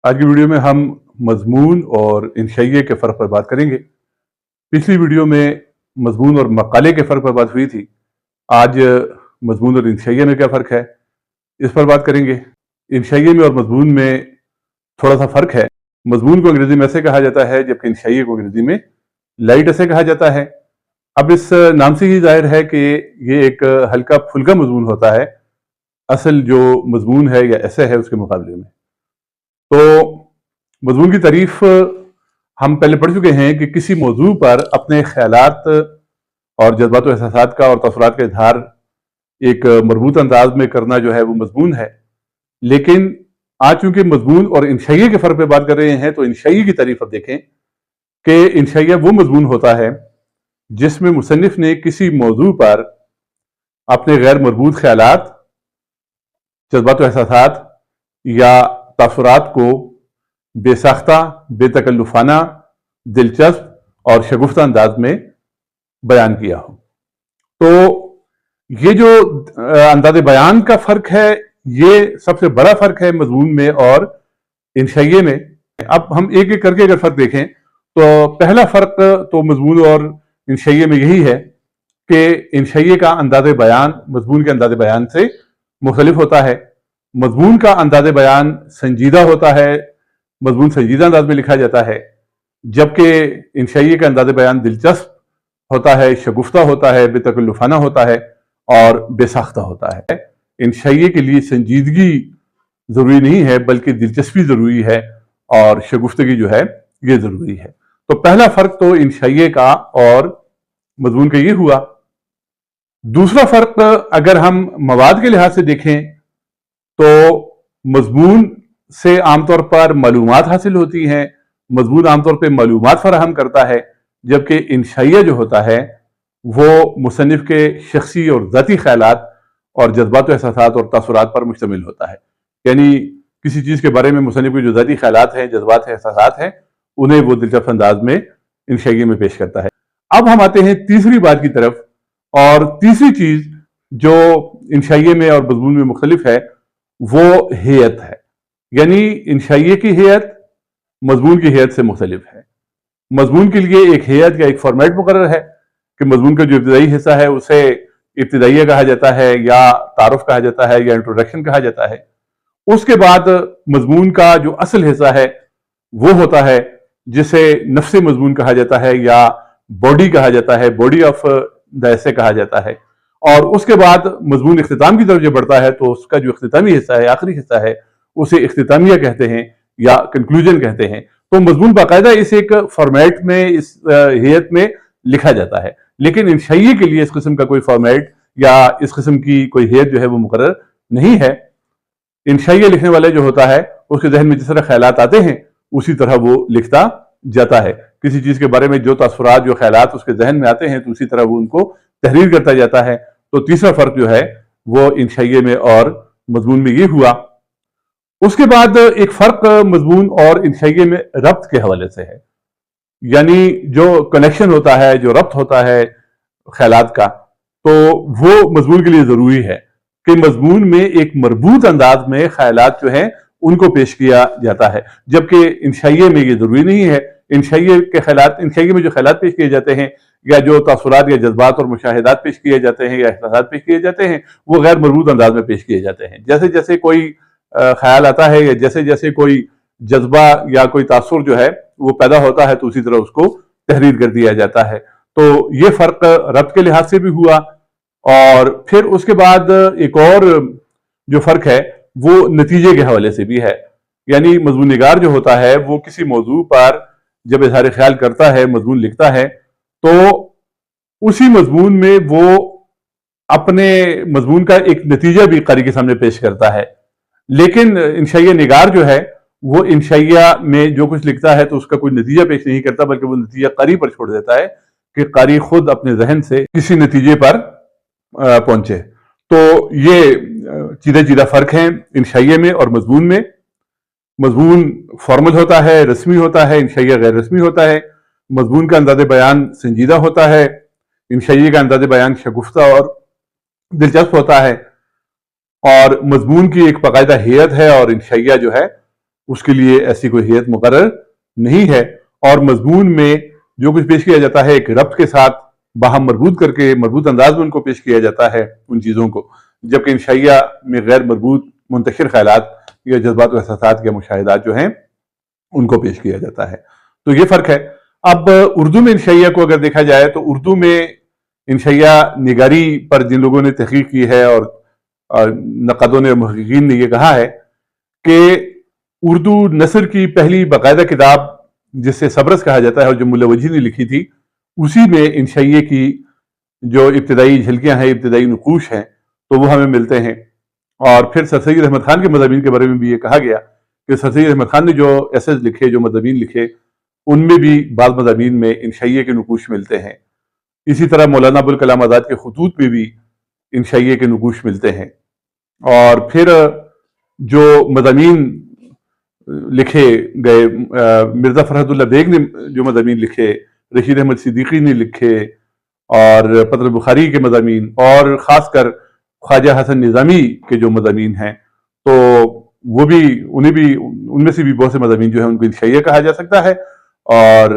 आज की वीडियो में हम मजमून और इंशाइये के फ़र्क पर बात करेंगे। पिछली वीडियो में मजमून और मकाले के फ़र्क पर बात हुई थी। आज मजमून और इंशाइये में क्या फ़र्क है, इस पर बात करेंगे। इंशाइये में और मजमून में थोड़ा सा फ़र्क है। मजमून को अंग्रेज़ी में ऐसे कहा जाता है, जबकि इंशाइये को अंग्रेज़ी में लाइट ऐसे कहा जाता है। अब इस नाम से ही जाहिर है कि ये एक हल्का फुल्का मजमून होता है, असल जो मजमून है या ऐसे है उसके मुकाबले में। तो मजमून की तारीफ हम पहले पढ़ चुके हैं कि किसी मौजू पर अपने ख्यालात और जज्बात व एहसासात का और तसव्वुरात का इजहार एक मरबूत अंदाज में करना जो है वो मजमून है। लेकिन आज चूंकि मजमून और इंशाइये के फ़र्क पे बात कर रहे हैं, तो इंशाइये की तारीफ अब देखें कि इंशाइया वो मजमून होता है जिसमें मुसन्निफ ने किसी मौजू पर अपने गैर मरबूत ख्यालात, जज्बात व एहसासात या तासुरात को बेसाख्ता, बेतकल्लुफाना, दिलचस्प और शगुफ्ता अंदाज में बयान किया हो। तो ये जो अंदाज़े बयान का फ़र्क है, ये सबसे बड़ा फ़र्क है मजमून में और इंशाइये में। अब हम एक एक करके अगर फ़र्क देखें तो पहला फ़र्क तो मजमून और इंशाइये में यही है कि इंशाइये का अंदाज़े बयान मजमून के अंदाज़े बयान से मुख्तलिफ होता है। मजमून का अंदाज़े बयान संजीदा होता है, मजमून संजीदा अंदाज में लिखा जाता है, जबकि इंशाइये का अंदाज़े बयान दिलचस्प होता है, शगुफ्ता होता है, बेतकल्लुफाना होता है और बेसाख्ता होता है। इंशाइये के लिए संजीदगी ज़रूरी नहीं है, बल्कि दिलचस्पी ज़रूरी है और शगुफ्तगी जो है ये ज़रूरी है। तो पहला फ़र्क तो इंशाइये का और मजमून का ये हुआ। दूसरा फ़र्क अगर हम मवाद के लिहाज से देखें तो मजमून से आमतौर पर मालूमात हासिल होती हैं, मजमून आमतौर पर मालूमात फराहम करता है, जबकि इंशाइया जो होता है वो मुसन्निफ के शख्सी और ज़ाती ख्यालात और जज्बात व एहसासात और तासुरात पर मुश्तमिल होता है। यानी किसी चीज़ के बारे में मुसन्निफ के जो ज़ाती ख्यालात हैं, जज्बात हैं, एहसासात हैं, उन्हें वो दिलचस्प अंदाज में इंशाइये में पेश करता है। अब हम आते हैं तीसरी बात की तरफ, और तीसरी चीज़ जो इंशाइये में और मजमून में मुख्तलिफ है वो हेयत है। यानी इंशाइये की हेयत मजमून की हेयत से मुख्तलिफ है। मजमून के लिए एक हेयत या एक फॉर्मेट मुकर्रर है कि मजमून का जो इब्तिदाई हिस्सा है उसे इब्तिदाइया कहा जाता है, या तारुफ कहा जाता है, या इंट्रोडक्शन कहा जाता है। उसके बाद मजमून का जो असल हिस्सा है वो होता है जिसे नफ्स मजमून कहा जाता है या बॉडी कहा जाता है, बॉडी ऑफ द एसे कहा जाता है। और उसके बाद मजमून इख्तिताम की तरफ जब बढ़ता है तो उसका जो इख्तितामी हिस्सा है, आखिरी हिस्सा है, उसे इख्तितामिया कहते हैं या कंक्लूजन कहते हैं। तो मजमून बाकायदा इस एक फॉर्मेट में, इस हेयत में लिखा जाता है। लेकिन इंशाइये के लिए इस किस्म का कोई फॉर्मेट या इस किस्म की कोई हेयत जो है वो मुकर्रर नहीं है। इंशाइये लिखने वाले जो होता है उसके जहन में जिस तरह ख्यालात आते हैं उसी तरह वो लिखता जाता है। किसी चीज के बारे में जो तासुरात, जो ख्यालात उसके जहन में आते हैं तो उसी तरह वो उनको तहरीर करता जाता है। तो तीसरा फर्क जो है वो इंशाइये में और मजमून में ये हुआ। उसके बाद एक फर्क मजमून और इंशाइये में रब्त के हवाले से है, यानी जो कनेक्शन होता है, जो रब्त होता है ख्यालात का, तो वो मजमून के लिए जरूरी है कि मजमून में एक मरबूत अंदाज में ख्यालात जो है उनको पेश किया जाता है, जबकि इंशाइये में ये जरूरी नहीं है। इंशाइये के ख्यालात, इंशाइये में जो ख्यालात पेश किए जाते हैं या जो तासुरात या जज्बात और मुशाहिदात पेश किए जाते हैं या एहसासात पेश किए जाते हैं वो गैर मरबूत अंदाज में पेश किए जाते हैं। जैसे जैसे कोई ख्याल आता है या जैसे जैसे कोई जज्बा या कोई तासुर जो है वो पैदा होता है तो उसी तरह उसको तहरीर कर दिया जाता है। तो ये फर्क रब्त के लिहाज से भी हुआ। और फिर उसके बाद एक और जो फर्क है वो नतीजे के हवाले से भी है। यानी मजमून निगार जो होता है वो किसी मौजू पर जब इज़हार ख्याल करता है, मजमून लिखता है, तो उसी मजमून में वो अपने मजमून का एक नतीजा भी कारी के सामने पेश करता है। लेकिन इंशाइया निगार जो है वो इंशाइया में जो कुछ लिखता है तो उसका कोई नतीजा पेश नहीं करता, बल्कि वो नतीजा कारी पर छोड़ देता है कि कारी खुद अपने जहन से किसी नतीजे पर पहुंचे। तो ये सीधा सीधा फर्क है इंशाइये में और मजमून में। मजमून फॉर्मल होता है, रस्मी होता है, इंशाइया गैर रस्मी होता है। मजमून का अंदाज़े बयान संजीदा होता है, इंशाइये का अंदाज़े बयान शगुफ्ता और दिलचस्प होता है। और मजमून की एक बाकायदा हेयत है और इंशाइया जो है اس کے لیے ایسی کوئی ہیئت مقرر نہیں ہے، اور مضمون میں جو کچھ پیش کیا جاتا ہے ایک ربط کے ساتھ باہم مربوط کر کے مربوط انداز میں ان کو پیش کیا جاتا ہے ان چیزوں کو، جبکہ انشائیہ میں غیر مربوط منتشر خیالات یا جذبات و احساسات یا مشاہدات جو ہیں ان کو پیش کیا جاتا ہے۔ تو یہ فرق ہے۔ اب اردو میں انشائیہ کو اگر دیکھا جائے تو اردو میں انشائیہ نگاری پر جن لوگوں نے تحقیق کی ہے اور نقادوں نے محققین نے یہ کہا ہے کہ اردو نثر کی پہلی باقاعدہ کتاب جس سے سبرس کہا جاتا ہے اور جو ملا وجدی نے لکھی تھی، اسی میں انشائیہ کی جو ابتدائی جھلکیاں ہیں، ابتدائی نقوش ہیں، تو وہ ہمیں ملتے ہیں۔ اور پھر سر سید احمد خان کے مضامین کے بارے میں بھی یہ کہا گیا کہ سر سید احمد خان نے جو ایسیز لکھے، جو مضامین لکھے، ان میں بھی بعض مضامین میں انشائیہ کے نقوش ملتے ہیں۔ اسی طرح مولانا ابوالکلام آزاد کے خطوط میں بھی انشائیہ کے نقوش ملتے ہیں۔ اور پھر جو مضامین لکھے گئے، مرزا فرحت اللہ بیگ نے جو مضامین لکھے، رشید احمد صدیقی نے لکھے، اور پدر بخاری کے مضامین، اور خاص کر خواجہ حسن نظامی کے جو مضامین ہیں، تو وہ بھی ان میں سے بھی بہت سے مضامین جو ہیں ان کو انشائیہ کہا جا سکتا ہے۔ اور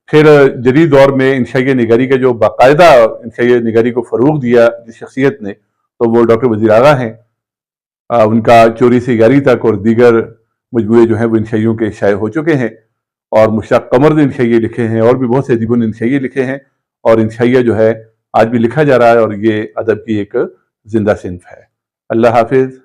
پھر جدید دور میں انشائیہ نگاری کا جو باقاعدہ انشائیہ نگاری کو فروغ دیا جس شخصیت نے، تو وہ ڈاکٹر وزیر آغا ہیں۔ ان کا چوری سے یاری تک اور دیگر مجموعے جو ہیں وہ انشائیوں کے شائع ہو چکے ہیں، اور مشتاق قمر نے انشائیہ لکھے ہیں، اور بھی بہت سے ادیبوں نے انشائیہ لکھے ہیں، اور انشائیہ جو ہے آج بھی لکھا جا رہا ہے، اور یہ ادب کی ایک زندہ صنف ہے۔ اللہ حافظ۔